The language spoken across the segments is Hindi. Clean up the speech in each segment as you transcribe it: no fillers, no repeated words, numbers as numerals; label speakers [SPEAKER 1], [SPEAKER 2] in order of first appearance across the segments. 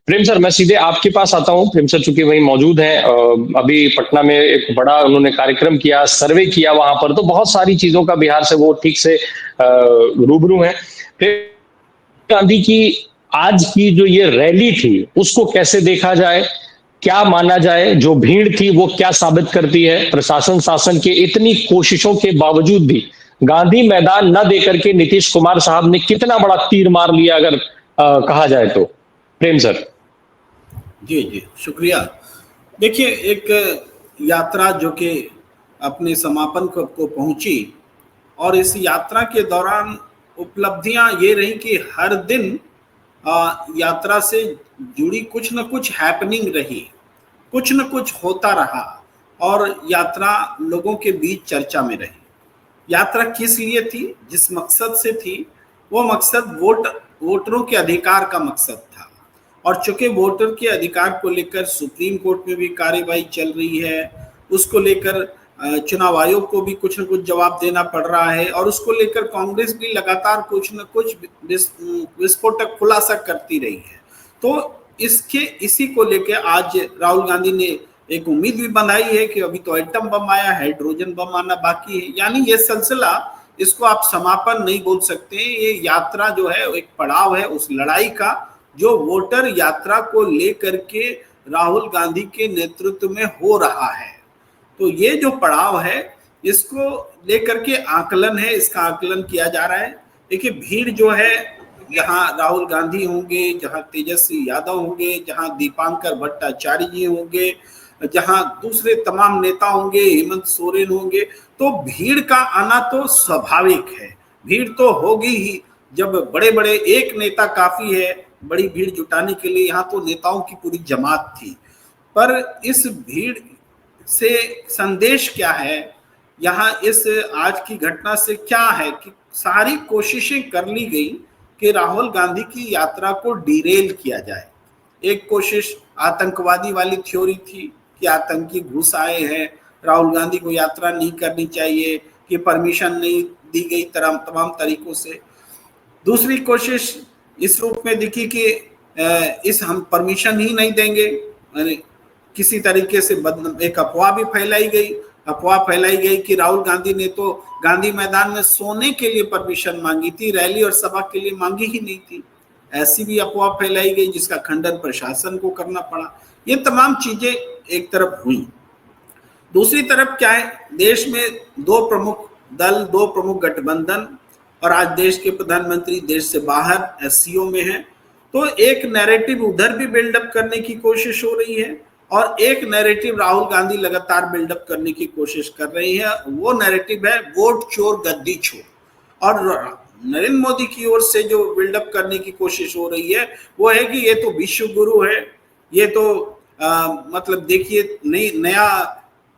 [SPEAKER 1] प्रेम सर, मैं सीधे आपके पास आता हूँ। प्रेम सर चूंकि वही मौजूद हैं, अभी पटना में एक बड़ा उन्होंने कार्यक्रम किया, सर्वे किया वहां पर, तो बहुत सारी चीजों का बिहार से वो ठीक से रूबरू हैं। प्रेम गांधी की आज की जो ये रैली थी, उसको कैसे देखा जाए, क्या माना जाए? जो भीड़ थी वो क्या साबित करती है? प्रशासन शासन के इतनी कोशिशों के बावजूद भी गांधी मैदान न देकर के नीतीश कुमार साहब ने कितना बड़ा तीर मार लिया, अगर कहा जाए तो। प्रेम सर।
[SPEAKER 2] जी जी, शुक्रिया। देखिए, एक यात्रा जो कि अपने समापन को पहुंची, और इस यात्रा के दौरान उपलब्धियां ये रही कि हर दिन यात्रा से जुड़ी कुछ न कुछ हैपनिंग रही, कुछ न कुछ होता रहा, और यात्रा लोगों के बीच चर्चा में रही। यात्रा किस लिए थी, जिस मकसद से थी, वो मकसद वोटरों के अधिकार का मकसद था। और चूंकि वोटर के अधिकार को लेकर सुप्रीम कोर्ट में भी कार्यवाही चल रही है, उसको लेकर चुनाव आयोग को भी कुछ न कुछ जवाब देना पड़ रहा है, और उसको लेकर कांग्रेस भी लगातार कुछ न कुछ विस्फोटक खुलासा करती रही है। तो इसी को लेकर आज राहुल गांधी ने एक उम्मीद भी बनाई है कि अभी तो एटम बम आया, हाइड्रोजन बम आना बाकी है। यानी ये सिलसिला, इसको आप समापन नहीं बोल सकते, ये यात्रा जो है एक पड़ाव है उस लड़ाई का, जो वोटर यात्रा को लेकर के राहुल गांधी के नेतृत्व में हो रहा है। तो ये जो पड़ाव है, इसको लेकर के आकलन है, इसका आकलन किया जा रहा है। देखिए, भीड़ जो है, जहां राहुल गांधी होंगे, जहां तेजस्वी यादव होंगे, जहां दीपांकर भट्टाचार्य जी होंगे, जहां दूसरे तमाम नेता होंगे, हेमंत सोरेन होंगे, तो भीड़ का आना तो स्वाभाविक है। भीड़ तो होगी ही, जब बड़े बड़े एक नेता काफी है बड़ी भीड़ जुटाने के लिए। यहाँ तो नेताओं की पूरी जमात थी। पर इस भीड़ से संदेश क्या है, यहाँ इस आज की घटना से क्या है कि सारी कोशिशें कर ली गई कि राहुल गांधी की यात्रा को डिरेल किया जाए। एक कोशिश आतंकवादी वाली थ्योरी थी कि आतंकी घुस आए हैं, राहुल गांधी को यात्रा नहीं करनी चाहिए, कि परमिशन नहीं दी गई तमाम तरीकों से। दूसरी कोशिश इस रूप में दिखी कि इस हम परमिशन ही नहीं देंगे, किसी तरीके से एक अफवाह भी फैलाई गई। अफवाह फैलाई गई कि राहुल गांधी ने तो गांधी मैदान में सोने के लिए परमिशन मांगी थी, रैली और सभा के लिए मांगी ही नहीं थी। ऐसी भी अफवाह फैलाई गई जिसका खंडन प्रशासन को करना पड़ा। ये तमाम चीजें एक तरफ हुई। दूसरी तरफ क्या है, देश में दो प्रमुख दल, दो प्रमुख गठबंधन, और आज देश के प्रधानमंत्री देश से बाहर एससीओ में है। तो एक नैरेटिव उधर भी बिल्डअप करने की कोशिश हो रही है, और एक नैरेटिव राहुल गांधी लगातार बिल्डअप करने की कोशिश कर रही है। वो नैरेटिव है वोट चोर गद्दी चोर। और नरेंद्र मोदी की ओर से जो बिल्डअप करने की कोशिश हो रही है वो है कि ये तो विश्व गुरु है, ये तो मतलब देखिए नया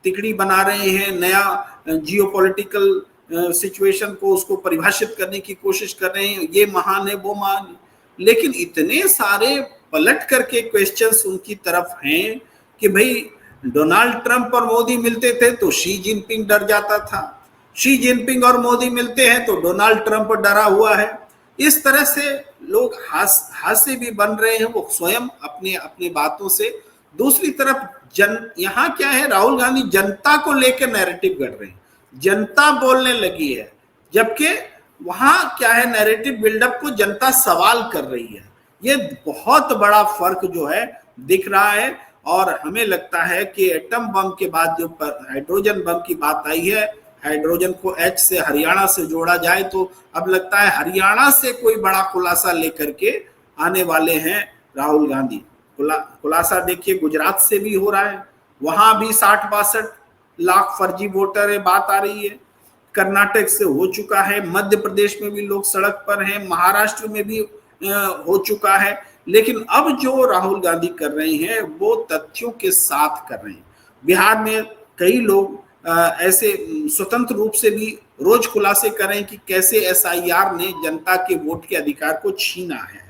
[SPEAKER 2] तिकड़ी बना रहे हैं, नया जियोपॉलिटिकल सिचुएशन को उसको परिभाषित करने की कोशिश कर रहे हैं, ये महान है वो महान है। लेकिन इतने सारे पलट करके क्वेश्चंस उनकी तरफ हैं कि भाई डोनाल्ड ट्रंप और मोदी मिलते थे तो शी जिनपिंग डर जाता था, शी जिनपिंग और मोदी मिलते हैं तो डोनाल्ड ट्रंप डरा हुआ है। इस तरह से लोग हास्य भी बन रहे हैं वो स्वयं अपने अपनी बातों से। दूसरी तरफ यहाँ क्या है, राहुल गांधी जनता को लेकर नैरेटिव गढ़ रहे हैं, जनता बोलने लगी है, जबकि वहां क्या है, नैरेटिव बिल्डअप को जनता सवाल कर रही है। ये बहुत बड़ा फर्क जो है दिख रहा है। और हमें लगता है कि एटम बम के बाद जो हाइड्रोजन बम की बात आई है, हाइड्रोजन को एच से हरियाणा से जोड़ा जाए, तो अब लगता है हरियाणा से कोई बड़ा खुलासा लेकर के आने वाले हैं राहुल गांधी। खुलासा देखिए गुजरात से भी हो रहा है, वहां भी 60-62 लाख फर्जी वोटर है, बात आ रही है। कर्नाटक से हो चुका है, मध्य प्रदेश में भी लोग सड़क पर हैं, महाराष्ट्र में भी हो चुका है। लेकिन अब जो राहुल गांधी कर रहे हैं वो तथ्यों के साथ कर रहे हैं। बिहार में कई लोग ऐसे स्वतंत्र रूप से भी रोज खुलासे कर रहे हैं कि कैसे एसआईआर ने जनता के वोट के अधिकार को छीना है।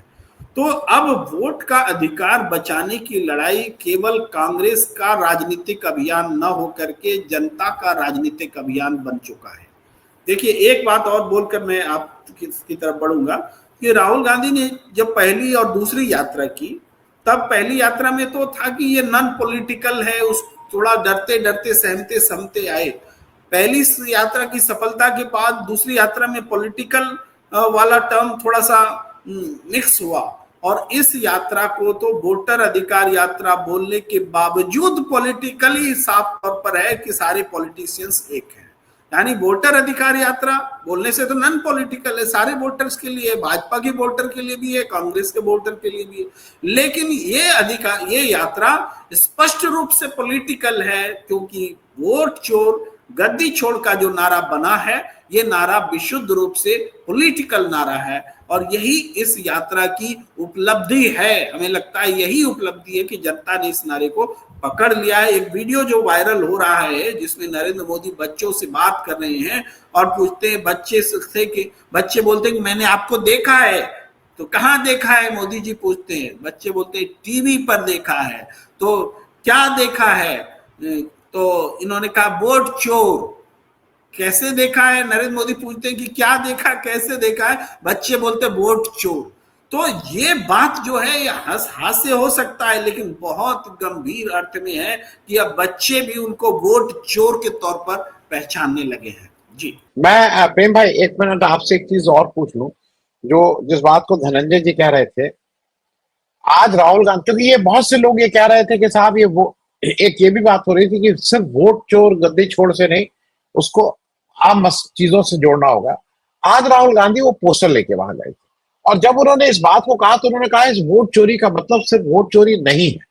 [SPEAKER 2] तो अब वोट का अधिकार बचाने की लड़ाई केवल कांग्रेस का राजनीतिक अभियान न होकर के जनता का राजनीतिक अभियान बन चुका है। देखिए, एक बात और बोलकर मैं आपकी तरफ बढ़ूंगा कि राहुल गांधी ने जब पहली और दूसरी यात्रा की तब पहली यात्रा में तो था कि ये नॉन पॉलिटिकल है, उस थोड़ा डरते डरते सहमते सहमते आए। पहली यात्रा की सफलता के बाद दूसरी यात्रा में पॉलिटिकल वाला टर्म थोड़ा सा मिक्स हुआ, और इस यात्रा को तो वोटर अधिकार यात्रा बोलने के बावजूद पॉलिटिकली साफ तौर पर है कि सारे पॉलिटिशियंस एक हैं। यानी वोटर अधिकार यात्रा बोलने से तो नॉन पॉलिटिकल है, सारे वोटर्स के लिए, भाजपा के वोटर के लिए भी है, कांग्रेस के वोटर के लिए भी है। लेकिन ये अधिकार, ये यात्रा स्पष्ट रूप से पॉलिटिकल है, क्योंकि वोट चोर गद्दी छोड़ का जो नारा बना है, ये नारा विशुद्ध रूप से पॉलिटिकल नारा है, और यही इस यात्रा की उपलब्धि है। हमें लगता है यही उपलब्धि है कि जनता ने इस नारे को पकड़ लिया है। एक वीडियो जो वायरल हो रहा है जिसमें नरेंद्र मोदी बच्चों से बात कर रहे हैं और पूछते हैं बच्चे से कि, बच्चे बोलते हैं कि मैंने आपको देखा है, तो कहाँ देखा है मोदी जी पूछते हैं, बच्चे बोलते हैं टीवी पर देखा है। तो क्या देखा है, तो इन्होंने कहा वोट चोर। कैसे देखा है, नरेंद्र मोदी पूछते हैं कि क्या देखा, कैसे देखा है, बच्चे बोलते वोट चोर। तो ये बात जो है ये हास्य हो सकता है, लेकिन बहुत गंभीर अर्थ में है कि अब बच्चे भी उनको वोट चोर के तौर पर पहचानने लगे हैं। जी,
[SPEAKER 3] मैं प्रेम भाई एक मिनट आपसे एक चीज और पूछ लूं, जो जिस बात को धनंजय जी कह रहे थे, आज राहुल गांधी, क्योंकि ये बहुत से लोग ये कह रहे थे कि साहब ये वो, एक ये भी बात हो रही थी कि सिर्फ वोट चोर गद्दी छोड़ से नहीं, उसको आम चीजों से जोड़ना होगा। आज राहुल गांधी वो पोस्टर लेके वहां गए थे, और जब उन्होंने इस बात को कहा तो उन्होंने कहा इस वोट चोरी का मतलब सिर्फ वोट चोरी नहीं है।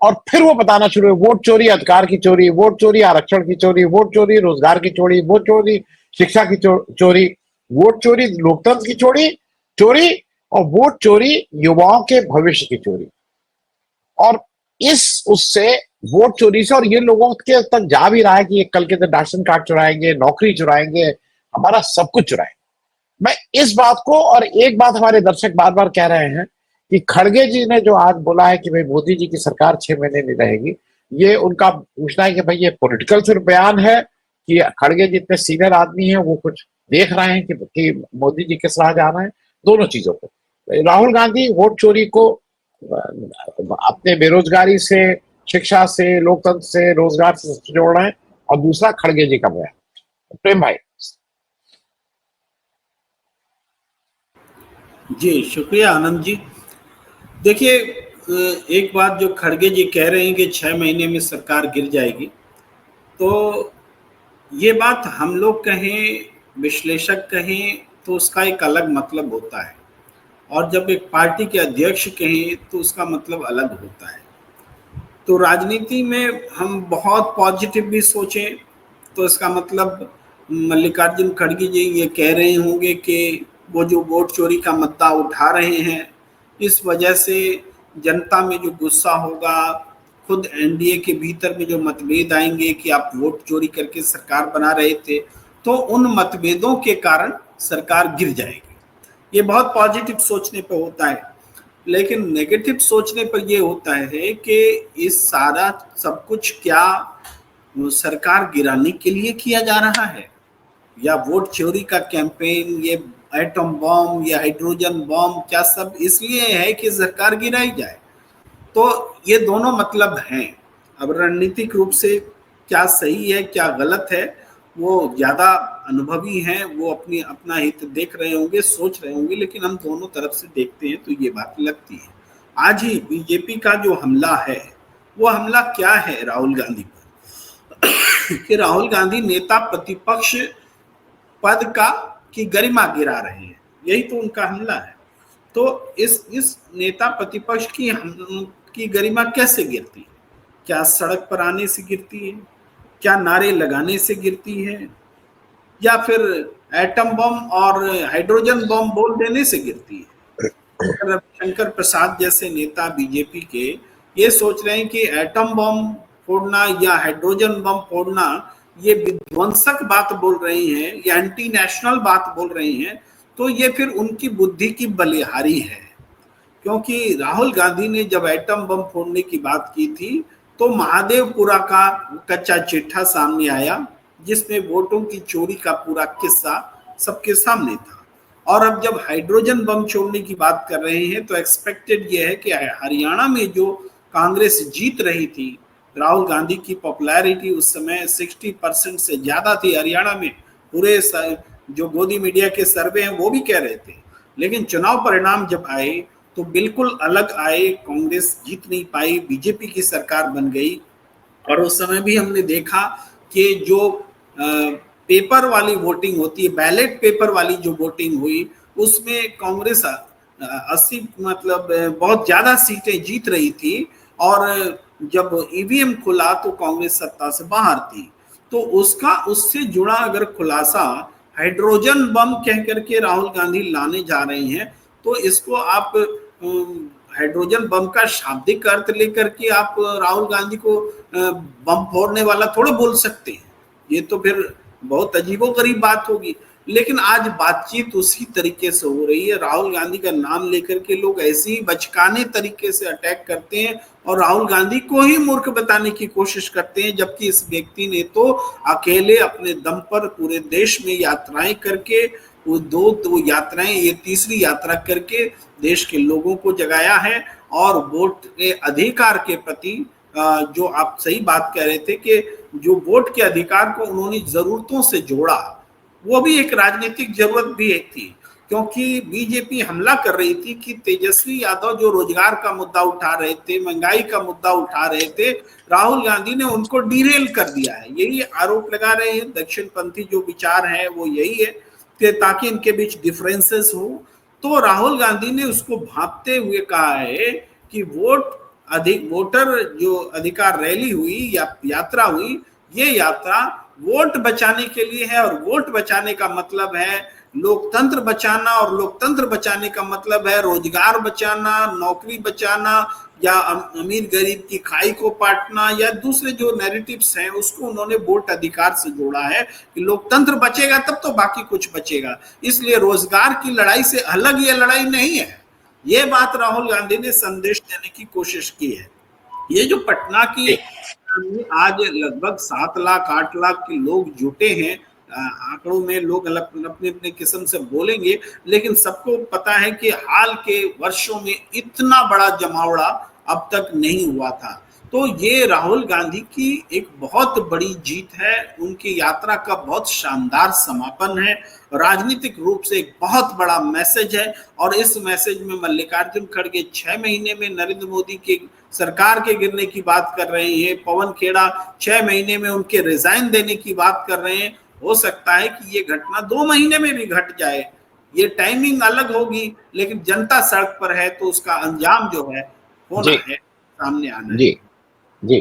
[SPEAKER 3] और फिर वो बताना शुरू हुए, वोट चोरी अधिकार की चोरी, वोट चोरी आरक्षण की चोरी, वोट चोरी रोजगार की चोरी, वोट चोरी शिक्षा की चोरी, वोट चोरी लोकतंत्र की चोरी चोरी, और वोट चोरी युवाओं के भविष्य की चोरी। और इस उससे वोट चोरी से, और ये लोगों के तक जा भी रहा है कि ये कल के दिन राशन कार्ड चुराएंगे, नौकरी चुराएंगे, हमारा सब कुछ चुराएंगे। मैं इस बात को, और एक बात हमारे दर्शक बार बार कह रहे हैं कि खड़गे जी ने जो आज बोला है कि भाई मोदी जी की सरकार 6 महीने नहीं रहेगी, ये उनका पूछना है कि भाई ये पॉलिटिकल सिर्फ बयान है कि खड़गे जी इतने सीनियर आदमी हैं, वो कुछ देख रहे हैं कि मोदी जी किस राह जा रहे हैं। दोनों चीजों को, राहुल गांधी वोट चोरी को अपने बेरोजगारी से, शिक्षा से, लोकतंत्र से, रोजगार से जोड़ रहे हैं, और दूसरा खड़गे जी का बयान। प्रेम भाई।
[SPEAKER 2] जी शुक्रिया आनंद जी। देखिए, एक बात जो खड़गे जी कह रहे हैं कि 6 महीने में सरकार गिर जाएगी, तो ये बात हम लोग कहें, विश्लेषक कहें, तो उसका एक अलग मतलब होता है, और जब एक पार्टी के अध्यक्ष कहें तो उसका मतलब अलग होता है। तो राजनीति में हम बहुत पॉजिटिव भी सोचें तो इसका मतलब मल्लिकार्जुन खड़गे जी ये कह रहे होंगे कि वो जो वोट चोरी का मुद्दा उठा रहे हैं, इस वजह से जनता में जो गुस्सा होगा, खुद एनडीए के भीतर में जो मतभेद आएंगे कि आप वोट चोरी करके सरकार बना रहे थे, तो उन मतभेदों के कारण सरकार गिर जाएगी। ये बहुत पॉजिटिव सोचने पर होता है, लेकिन नेगेटिव सोचने पर यह होता है कि इस सारा सब कुछ क्या सरकार गिराने के लिए किया जा रहा है, या वोट चोरी का कैंपेन, ये एटम बम या हाइड्रोजन बम, क्या सब इसलिए है कि सरकार गिराई जाए? तो ये दोनों मतलब हैं। अब रणनीतिक रूप से क्या सही है क्या गलत है, वो ज़्यादा अनुभवी हैं, वो अपना हित देख रहे होंगे, सोच रहे होंगे, लेकिन हम दोनों तरफ से देखते हैं तो ये बात लगती है। आज ही बीजेपी का जो हमला है, वो हमला क्या है राहुल गांधी पर कि राहुल गांधी नेता प्रतिपक्ष पद की गरिमा गिरा रहे हैं, यही तो उनका हमला है। तो इस नेता प्रतिपक्ष की गरिमा कैसे गिरती है? क्या सड़क पर आने से गिरती है, क्या नारे लगाने से गिरती है, या फिर एटम बम और हाइड्रोजन बम बोल देने से गिरती है? रविशंकर प्रसाद जैसे नेता बीजेपी के ये सोच रहे हैं कि एटम बम फोड़ना या हाइड्रोजन बम फोड़ना ये विध्वंसक बात बोल रही हैं, ये एंटी नेशनल बात बोल रही हैं, तो ये फिर उनकी बुद्धि की बलिहारी है। क्योंकि राहुल गांधी ने जब एटम बम फोड़ने की बात की थी तो महादेवपुरा का कच्चा चिट्ठा सामने आया, जिसमें वोटों की चोरी का पूरा किस्सा सबके सामने था। और अब जब हाइड्रोजन बम छोड़ने की बात कर रहे हैं तो एक्सपेक्टेड ये है कि हरियाणा में जो कांग्रेस जीत रही थी, राहुल गांधी की पॉपुलैरिटी उस समय 60% से ज्यादा थी हरियाणा में, पूरे जो गोदी मीडिया के सर्वे हैं वो भी कह रहे थे। लेकिन चुनाव परिणाम जब आए तो बिल्कुल अलग आए, कांग्रेस जीत नहीं पाई, बीजेपी की सरकार बन गई। और उस समय भी हमने देखा कि जो पेपर वाली वोटिंग होती है, बैलेट पेपर वाली जो वोटिंग हुई, उसमें कांग्रेस 80 मतलब बहुत ज्यादा सीटें जीत रही थी, और जब ईवीएम खुला तो कांग्रेस सत्ता से बाहर थी। तो उससे जुड़ा अगर खुलासा हाइड्रोजन बम कह करके राहुल गांधी लाने जा रहे हैं, तो इसको आप हाइड्रोजन बम का शाब्दिक अर्थ लेकर के आप राहुल गांधी को बम फोड़ने वाला थोड़ा बोल सकते हैं, ये तो फिर बहुत अजीबोगरीब बात होगी। लेकिन आज बातचीत उसी तरीके से हो रही है, राहुल गांधी का नाम लेकर के लोग ऐसे ही बचकाने तरीके से अटैक करते हैं और राहुल गांधी को ही मूर्ख बताने की कोशिश करते हैं, जबकि इस व्यक्ति ने तो अकेले अपने दम पर पूरे देश में यात्राएं करके, वो दो यात्राएं, ये तीसरी यात्रा करके देश के लोगों को जगाया है। और वोट के अधिकार के प्रति जो आप सही बात कह रहे थे कि जो वोट के अधिकार को उन्होंने जरूरतों से जोड़ा, वो भी एक राजनीतिक जरूरत भी एक थी, क्योंकि बीजेपी हमला कर रही थी कि तेजस्वी यादव जो रोजगार का मुद्दा उठा रहे थे, महंगाई का मुद्दा उठा रहे थे, राहुल गांधी ने उनको डिरेल कर दिया है। यही आरोप लगा रहे हैं, दक्षिणपंथी जो विचार है वो यही है कि ताकि इनके बीच डिफरेंसेस हो। तो राहुल गांधी ने उसको भांपते हुए कहा है कि वोटर जो अधिकार रैली हुई या यात्रा हुई, ये यात्रा वोट बचाने के लिए है, और वोट बचाने का मतलब है लोकतंत्र बचाना, और लोकतंत्र बचाने का मतलब है रोजगार बचाना, नौकरी बचाना, या अमीर गरीब की खाई को पाटना, या दूसरे जो नैरेटिव्स हैं उसको उन्होंने वोट अधिकार से जोड़ा है कि लोकतंत्र बचेगा तब तो बाकी कुछ बचेगा। इसलिए रोजगार की लड़ाई से अलग ये लड़ाई नहीं है, ये बात राहुल गांधी ने संदेश देने की कोशिश की है। ये जो पटना की आज लगभग 7 लाख 8 लाख के लोग जुटे हैं, आंकड़ों में लोग अपने अपने किस्म से बोलेंगे, लेकिन सबको पता है कि हाल के वर्षों में इतना बड़ा जमावड़ा अब तक नहीं हुआ था। तो ये राहुल गांधी की एक बहुत बड़ी जीत है, उनकी यात्रा का बहुत शानदार समापन है, राजनीतिक रूप से एक बहुत बड़ा मैसेज है। और इस मैसेज में मल्लिकार्जुन खड़गे 6 महीने में नरेंद्र मोदी की सरकार के गिरने की बात कर रहे हैं, पवन खेड़ा 6 महीने में उनके रिजाइन देने की बात कर रहे हैं। हो सकता है कि ये घटना 2 महीने में भी घट जाए, ये टाइमिंग अलग होगी, लेकिन जनता सड़क पर है तो उसका अंजाम जो है होना है, सामने आना है।
[SPEAKER 3] जी जी।